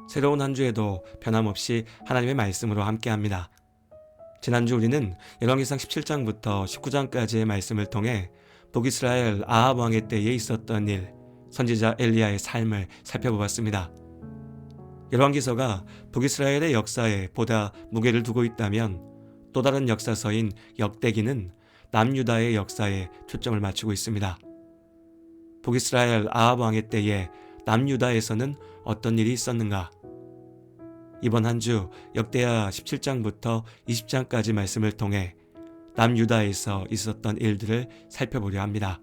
새로운 한 주에도 변함없이 하나님의 말씀으로 함께합니다. 지난주 우리는 열왕기상 17장부터 19장까지의 말씀을 통해 북이스라엘 아합 왕의 때에 있었던 일, 선지자 엘리야의 삶을 살펴보았습니다. 열왕기서가 북이스라엘의 역사에 보다 무게를 두고 있다면 또 다른 역사서인 역대기는 남유다의 역사에 초점을 맞추고 있습니다. 북이스라엘 아합 왕의 때에 남유다에서는 어떤 일이 있었는가? 이번 한 주 역대하 17장부터 20장까지 말씀을 통해 남유다에서 있었던 일들을 살펴보려 합니다.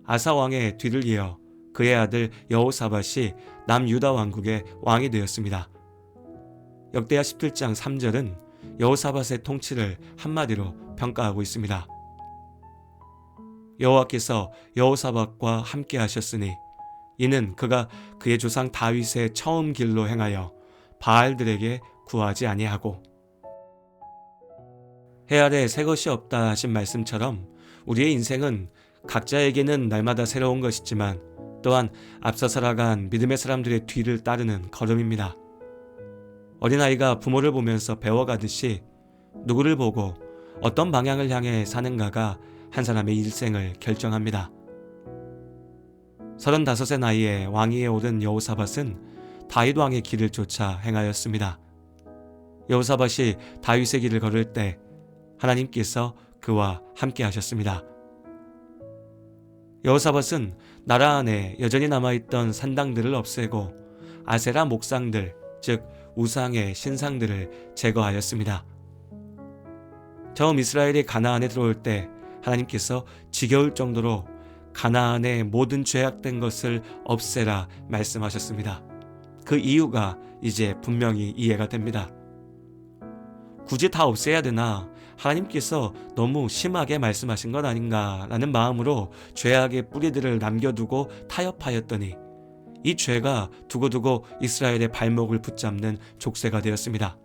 아사 왕의 뒤를 이어 그의 아들 여호사밧이 남유다 왕국의 왕이 되었습니다. 역대하 17장 3절은 여호사밧의 통치를 한마디로 평가하고 있습니다. 여호와께서 여호사밧과 함께 하셨으니 이는 그가 그의 조상 다윗의 처음 길로 행하여 바알들에게 구하지 아니하고. 해 아래 새 것이 없다 하신 말씀처럼 우리의 인생은 각자에게는 날마다 새로운 것이지만 또한 앞서 살아간 믿음의 사람들의 뒤를 따르는 걸음입니다. 어린아이가 부모를 보면서 배워가듯이 누구를 보고 어떤 방향을 향해 사는가가 한 사람의 일생을 결정합니다. 35의 나이에 왕위에 오른 여호사밧은 다윗 왕의 길을 쫓아 행하였습니다. 여호사밧이 다윗의 길을 걸을 때 하나님께서 그와 함께 하셨습니다. 여호사밧은 나라 안에 여전히 남아있던 산당들을 없애고 아세라 목상들, 즉 우상의 신상들을 제거하였습니다. 처음 이스라엘이 가나안에 들어올 때 하나님께서 지겨울 정도로 가나안의 모든 죄악된 것을 없애라 말씀하셨습니다. 그 이유가 이제 분명히 이해가 됩니다. 굳이 다 없애야 되나? 하나님께서 너무 심하게 말씀하신 건 아닌가라는 마음으로 죄악의 뿌리들을 남겨두고 타협하였더니 이 죄가 두고두고 이스라엘의 발목을 붙잡는 족쇄가 되었습니다.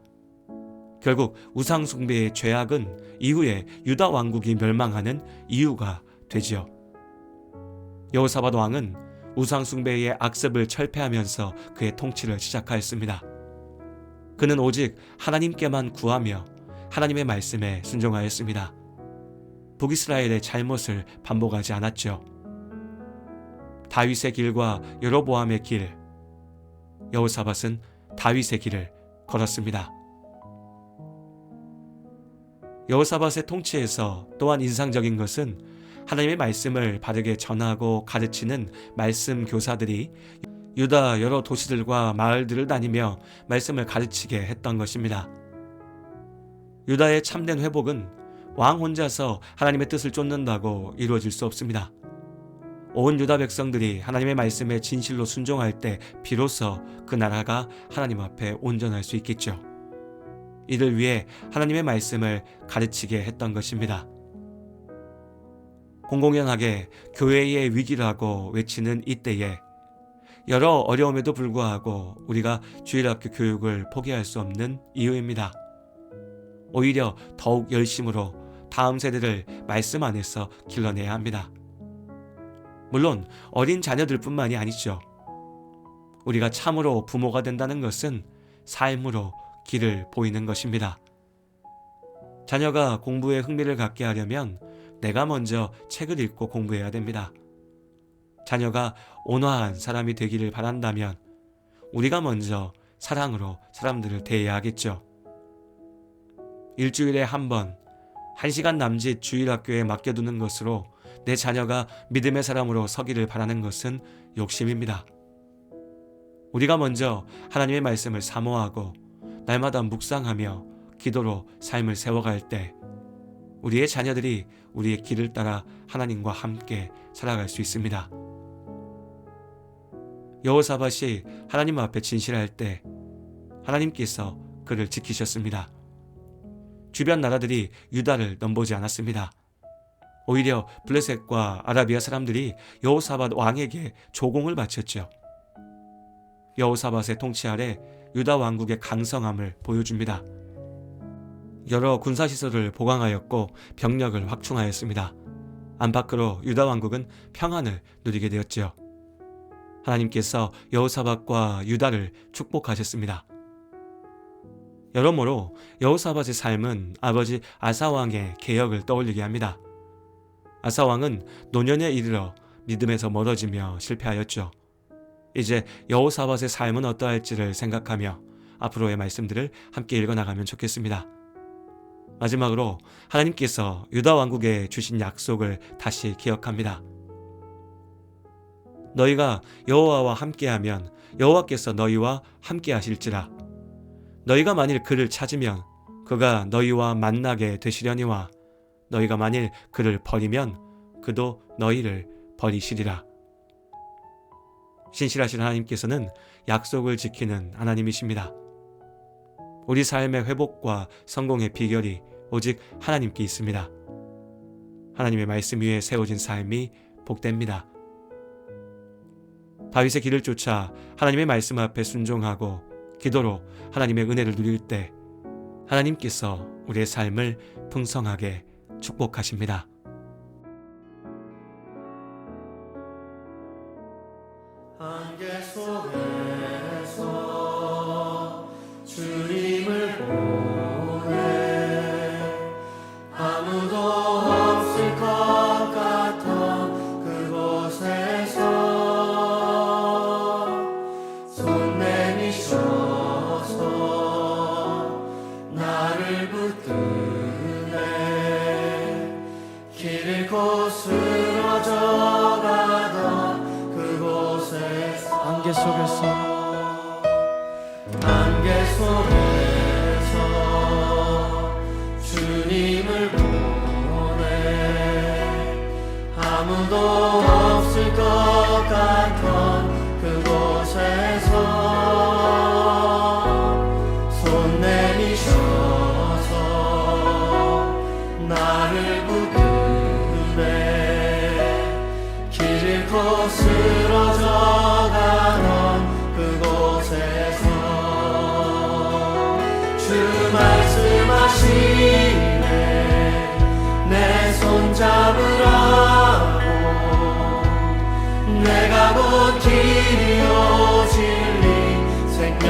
결국 우상 숭배의 죄악은 이후에 유다 왕국이 멸망하는 이유가 되지요. 여호사밧 왕은 우상 숭배의 악습을 철폐하면서 그의 통치를 시작하였습니다. 그는 오직 하나님께만 구하며 하나님의 말씀에 순종하였습니다. 북이스라엘의 잘못을 반복하지 않았죠. 다윗의 길과 여로보암의 길, 여호사밧은 다윗의 길을 걸었습니다. 여호사밧의 통치에서 또한 인상적인 것은 하나님의 말씀을 바르게 전하고 가르치는 말씀 교사들이 유다 여러 도시들과 마을들을 다니며 말씀을 가르치게 했던 것입니다. 유다의 참된 회복은 왕 혼자서 하나님의 뜻을 쫓는다고 이루어질 수 없습니다. 온 유다 백성들이 하나님의 말씀에 진실로 순종할 때 비로소 그 나라가 하나님 앞에 온전할 수 있겠죠. 이를 위해 하나님의 말씀을 가르치게 했던 것입니다. 공공연하게 교회의 위기라고 외치는 이때에 여러 어려움에도 불구하고 우리가 주일학교 교육을 포기할 수 없는 이유입니다. 오히려 더욱 열심으로 다음 세대를 말씀 안에서 길러내야 합니다. 물론 어린 자녀들뿐만이 아니죠. 우리가 참으로 부모가 된다는 것은 삶으로 길을 보이는 것입니다. 자녀가 공부에 흥미를 갖게 하려면 내가 먼저 책을 읽고 공부해야 됩니다. 자녀가 온화한 사람이 되기를 바란다면 우리가 먼저 사랑으로 사람들을 대해야 하겠죠. 일주일에 한 번, 1시간 남짓 주일학교에 맡겨두는 것으로 내 자녀가 믿음의 사람으로 서기를 바라는 것은 욕심입니다. 우리가 먼저 하나님의 말씀을 사모하고 날마다 묵상하며 기도로 삶을 세워갈 때 우리의 자녀들이 우리의 길을 따라 하나님과 함께 살아갈 수 있습니다. 여호사밧이 하나님 앞에 진실할 때 하나님께서 그를 지키셨습니다. 주변 나라들이 유다를 넘보지 않았습니다. 오히려 블레셋과 아라비아 사람들이 여호사밧 왕에게 조공을 바쳤죠. 여호사밧의 통치 아래 유다 왕국의 강성함을 보여줍니다. 여러 군사시설을 보강하였고 병력을 확충하였습니다. 안팎으로 유다 왕국은 평안을 누리게 되었지요. 하나님께서 여호사밧과 유다를 축복하셨습니다. 여러모로 여호사밧의 삶은 아버지 아사왕의 개혁을 떠올리게 합니다. 아사왕은 노년에 이르러 믿음에서 멀어지며 실패하였죠. 이제 여호사밧의 삶은 어떠할지를 생각하며 앞으로의 말씀들을 함께 읽어나가면 좋겠습니다. 마지막으로 하나님께서 유다 왕국에 주신 약속을 다시 기억합니다. 너희가 여호와와 함께하면 여호와께서 너희와 함께하실지라. 너희가 만일 그를 찾으면 그가 너희와 만나게 되시려니와 너희가 만일 그를 버리면 그도 너희를 버리시리라. 신실하신 하나님께서는 약속을 지키는 하나님이십니다. 우리 삶의 회복과 성공의 비결이 오직 하나님께 있습니다. 하나님의 말씀 위에 세워진 삶이 복됩니다. 다윗의 길을 쫓아 하나님의 말씀 앞에 순종하고 기도로 하나님의 은혜를 누릴 때 하나님께서 우리의 삶을 풍성하게 축복하십니다. 안개 속에서 주님을 보내 아무도 없을 것 같던 그곳에서 손 내미셔서 나를 붙드네 길 잃고 쓰러져가던 안개 속에서 주님을 보내 아무도 없을 것 같던 그곳에서 손 내미셔서 나를 붙드네 길 잃고 쓰러져가던 그곳에서 주 말씀하시네 내 손 잡으라고 내가 곧 길이요 진리 생명